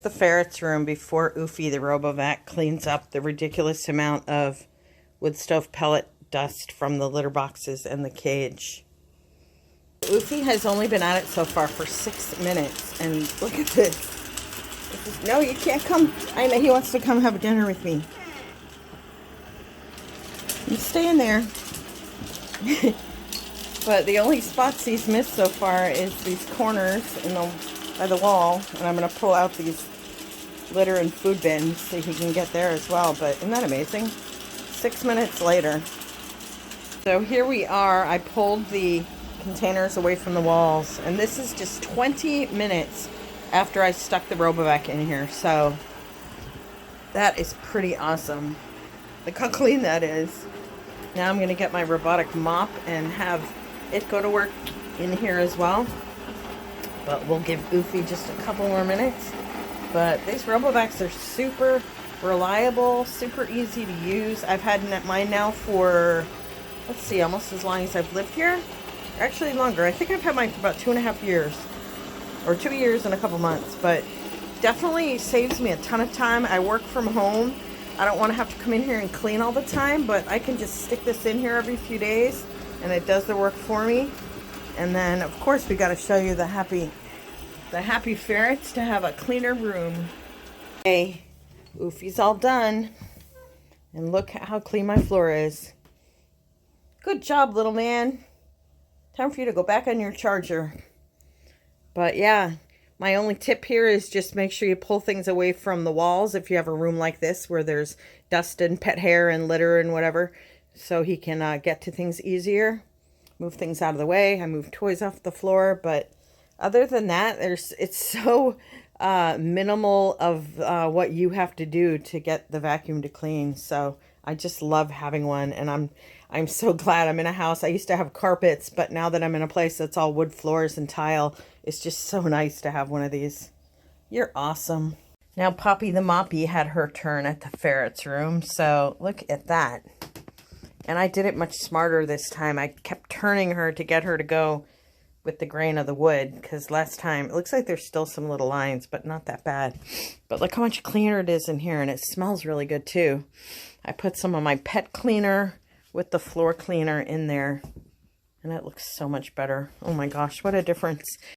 The ferret's room before Oofy the Robovac cleans up the ridiculous amount of wood stove pellet dust from the litter boxes and the cage. Oofy has only been at it so far for 6 minutes, and look at this. No, you can't come. I know he wants to come have dinner with me. You stay in there. But the only spots he's missed so far is these corners by the wall, and I'm going to pull out these litter and food bins so he can get there as well. But isn't that amazing? 6 minutes later. So here we are. I pulled the containers away from the walls, and this is just 20 minutes after I stuck the Robovac in here. So that is pretty awesome. Look how clean that is. Now I'm going to get my robotic mop and have it go to work in here as well. But we'll give Oofy just a couple more minutes. But these Robovacs are super reliable, super easy to use. I've had mine now for, let's see, almost as long as I've lived here. Actually longer. I think I've had mine for about 2.5 years. Or 2 years and a couple months. But definitely saves me a ton of time. I work from home. I don't want to have to come in here and clean all the time, but I can just stick this in here every few days and it does the work for me. And then of course we got to show you the happy ferrets to have a cleaner room. Hey, Oofy's all done. And look how clean my floor is. Good job, little man. Time for you to go back on your charger. But yeah, my only tip here is just make sure you pull things away from the walls if you have a room like this where there's dust and pet hair and litter and whatever, so he can get to things easier. Move things out of the way. I move toys off the floor, but other than that, it's so minimal of what you have to do to get the vacuum to clean. So I just love having one, and I'm so glad I'm in a house. I used to have carpets, but now that I'm in a place that's all wood floors and tile, it's just so nice to have one of these. You're awesome. Now Poppy the Moppy had her turn at the ferret's room, so look at that. And I did it much smarter this time. I kept turning her to get her to go with the grain of the wood, because last time, it looks like there's still some little lines, but not that bad. But look how much cleaner it is in here, and it smells really good too. I put some of my pet cleaner with the floor cleaner in there, and it looks so much better. Oh my gosh, what a difference.